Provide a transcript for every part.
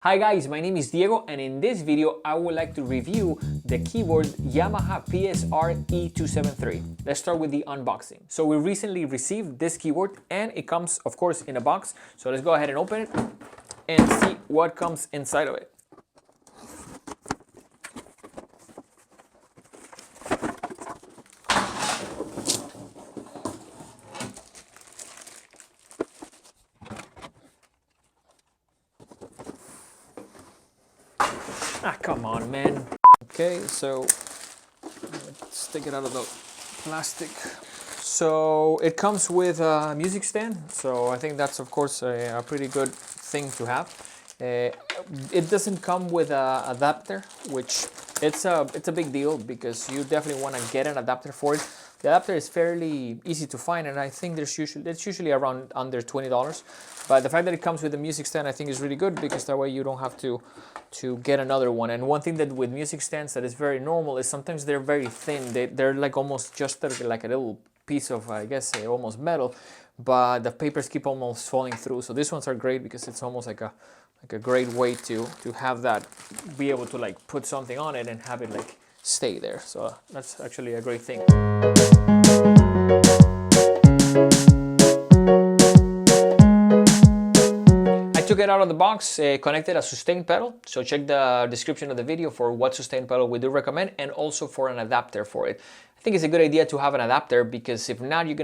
Hi guys, my name is Diego and in this video I would like to review the keyboard Yamaha PSR-E273. Let's start with the unboxing. So we recently received this keyboard and it comes of course in a box. So let's go ahead and open it and see what comes inside of it. Ah, come on, man. Okay, so let's take it out of the plastic. So it comes with a music stand. So I think that's of course a pretty good thing to have. It doesn't come with an adapter, which it's a big deal because you definitely want to get an adapter for it. The adapter is fairly easy to find, and I think it's usually around under $20. But the fact that it comes with a music stand, I think is really good because that way you don't have to get another one. And one thing that with music stands that is very normal is sometimes they're very thin. They're like almost just like a little piece of, I guess, almost metal, but the papers keep almost falling through. So these ones are great because it's almost like a great way to have that, be able to like put something on it and have it like stay there. So that's actually a great thing. I took it out of the box, connected a sustain pedal. So check the description of the video for what sustain pedal we do recommend, and also for an adapter for it. I think it's a good idea to have an adapter because if not, you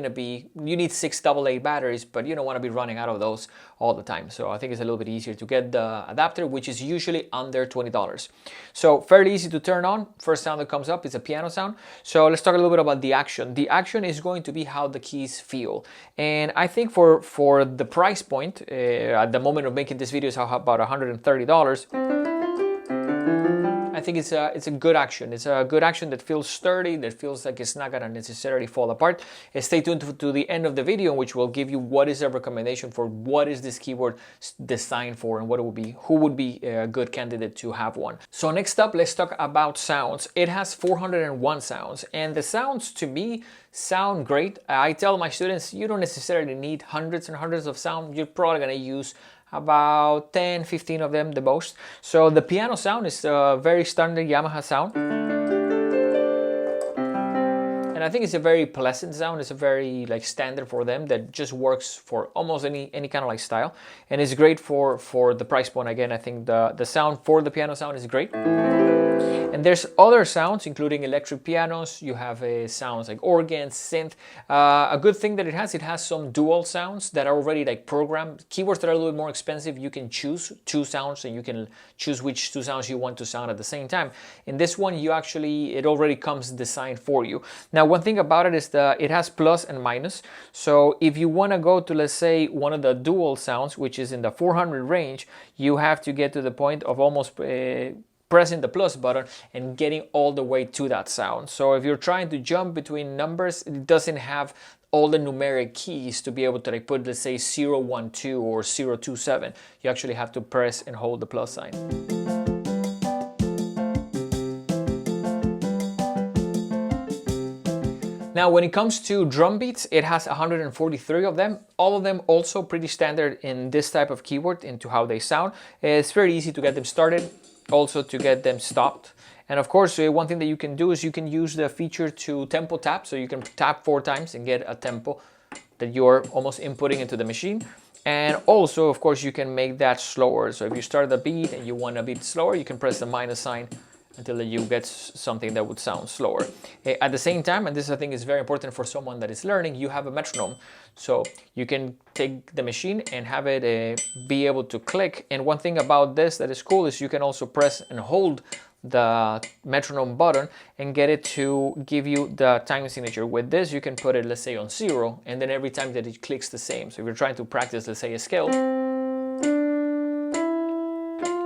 need 6 AA batteries, but you don't want to be running out of those all the time. So I think it's a little bit easier to get the adapter, which is usually under $20. So fairly easy to turn on. First sound that comes up is a piano sound. So let's talk a little bit about the action. The action is going to be how the keys feel. And I think for the price point, at the moment of making this video is about $130. I think it's a good action. It's a good action that feels sturdy, that feels like it's not gonna necessarily fall apart. Stay tuned to the end of the video, in which will give you what is a recommendation for what is this keyboard designed for and who would be a good candidate to have one. So next up, let's talk about sounds. It has 401 sounds, and the sounds to me sound great. I tell my students you don't necessarily need hundreds and hundreds of sound. You're probably gonna use about 10, 15 of them the most. So the piano sound is a very standard Yamaha sound. And I think it's a very pleasant sound. It's a very like standard for them that just works for almost any kind of like style. And it's great for the price point. Again, I think the sound for the piano sound is great. And there's other sounds, including electric pianos. You have sounds like organs, synth. A good thing that it has some dual sounds that are already like programmed. Keyboards that are a little bit more expensive, you can choose 2 sounds and you can choose which 2 sounds you want to sound at the same time. In this one, it already comes designed for you. Now, one thing about it is that it has plus and minus. So if you want to go to, let's say, one of the dual sounds, which is in the 400 range, you have to get to the point of almost pressing the plus button and getting all the way to that sound. So if you're trying to jump between numbers, it doesn't have all the numeric keys to be able to like put, let's say, 012 or 027. You actually have to press and hold the plus sign. Now, when it comes to drum beats, it has 143 of them. All of them also pretty standard in this type of keyboard into how they sound. It's very easy to get them started, also to get them stopped. And of course, one thing that you can do is you can use the feature to tempo tap. So you can tap 4 times and get a tempo that you're almost inputting into the machine. And also, of course, you can make that slower. So if you start the beat and you want a bit slower, you can press the minus sign until you get something that would sound slower. At the same time, and this I think is very important for someone that is learning, you have a metronome. So you can take the machine and have it be able to click. And one thing about this that is cool is you can also press and hold the metronome button and get it to give you the time signature. With this, you can put it, let's say, on 0, and then every time that it clicks the same. So if you're trying to practice, let's say, a scale,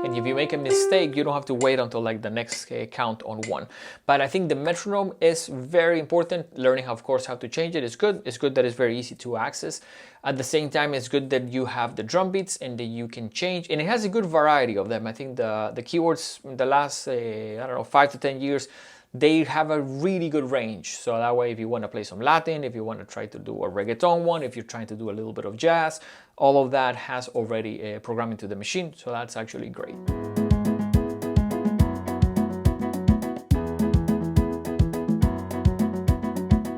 and if you make a mistake, you don't have to wait until like the next count on 1. But I think the metronome is very important. Learning, of course, how to change it is good. It's good that it's very easy to access. At the same time, it's good that you have the drum beats and that you can change. And it has a good variety of them. I think the keyboards in the last, I don't know, 5 to 10 years, they have a really good range. So that way, if you want to play some Latin, if you want to try to do a reggaeton one, if you're trying to do a little bit of jazz, all of that has already programmed into the machine, so that's actually great.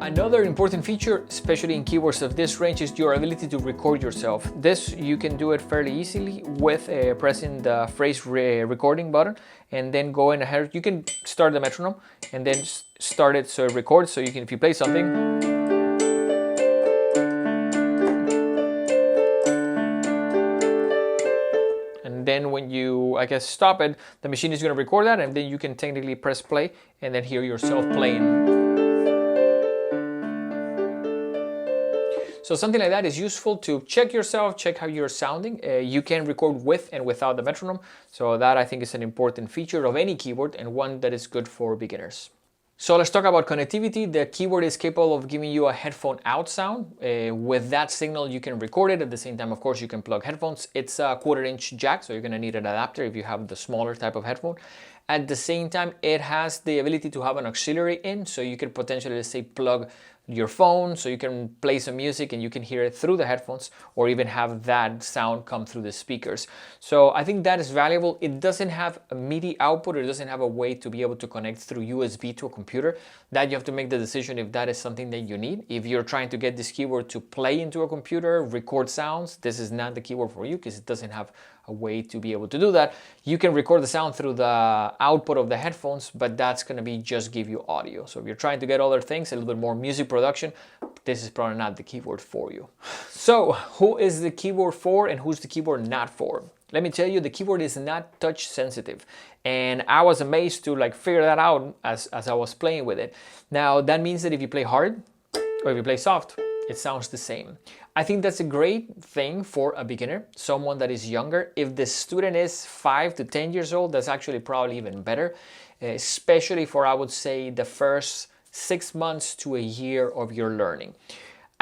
Another important feature, especially in keyboards of this range, is your ability to record yourself. This, you can do it fairly easily with pressing the phrase recording button, and then going ahead. You can start the metronome and then start it so it records. So you can, if you play something, and then when you, I guess, stop it, the machine is going to record that, and then you can technically press play and then hear yourself playing. So something like that is useful to check yourself, check how you're sounding. You can record with and without the metronome. So that, I think, is an important feature of any keyboard, and one that is good for beginners. So let's talk about connectivity. The keyboard is capable of giving you a headphone out sound. With that signal, you can record it. At the same time, of course, you can plug headphones. It's a 1/4-inch jack, so you're going to need an adapter if you have the smaller type of headphone. At the same time, it has the ability to have an auxiliary in, so you could potentially, let's say, plug your phone so you can play some music and you can hear it through the headphones, or even have that sound come through the speakers. So I think that is valuable. It doesn't have a MIDI output, or it doesn't have a way to be able to connect through USB to a computer. That you have to make the decision if that is something that you need. If you're trying to get this keyboard to play into a computer, record sounds, this is not the keyboard for you, because it doesn't have a way to be able to do that. You can record the sound through the output of the headphones, but that's going to be just give you audio. So if you're trying to get other things, a little bit more music production, this is probably not the keyboard for you. So who is the keyboard for and who's the keyboard not for? Let me tell you, the keyboard is not touch sensitive. And I was amazed to figure that out as I was playing with it. Now that means that if you play hard or if you play soft, it sounds the same. I think that's a great thing for a beginner, someone that is younger. If the student is 5 to 10 years old, that's actually probably even better, especially for, I would say, the first 6 months to a year of your learning.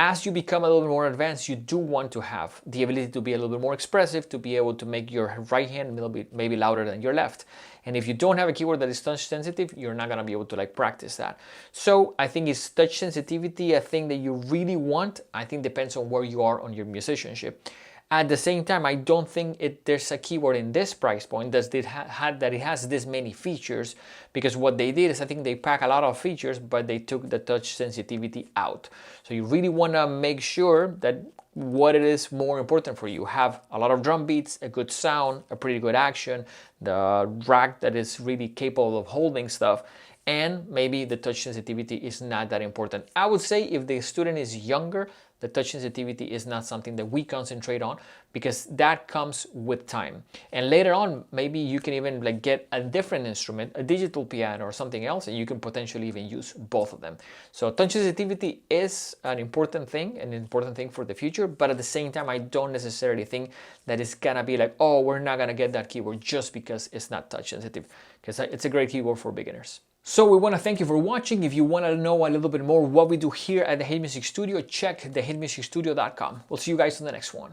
As you become a little bit more advanced, you do want to have the ability to be a little bit more expressive, to be able to make your right hand a little bit maybe louder than your left. And if you don't have a keyboard that is touch sensitive, you're not going to be able to practice that. So I think it's touch sensitivity, a thing that you really want. I think depends on where you are on your musicianship. At the same time, I don't think there's a keyboard in this price point that it has this many features, because what they did is, I think they pack a lot of features, but they took the touch sensitivity out. So you really want to make sure that what it is more important for you. Have a lot of drum beats, a good sound, a pretty good action, the rack that is really capable of holding stuff, and maybe the touch sensitivity is not that important. I would say if the student is younger, the touch sensitivity is not something that we concentrate on, because that comes with time. And later on, maybe you can even get a different instrument, a digital piano or something else, and you can potentially even use both of them. So touch sensitivity is an important thing for the future, but at the same time, I don't necessarily think that it's gonna be oh, we're not gonna get that keyboard just because it's not touch sensitive, because it's a great keyboard for beginners. So we want to thank you for watching. If you want to know a little bit more what we do here at the Hit Music Studio, check thehitmusicstudio.com. We'll see you guys in the next one.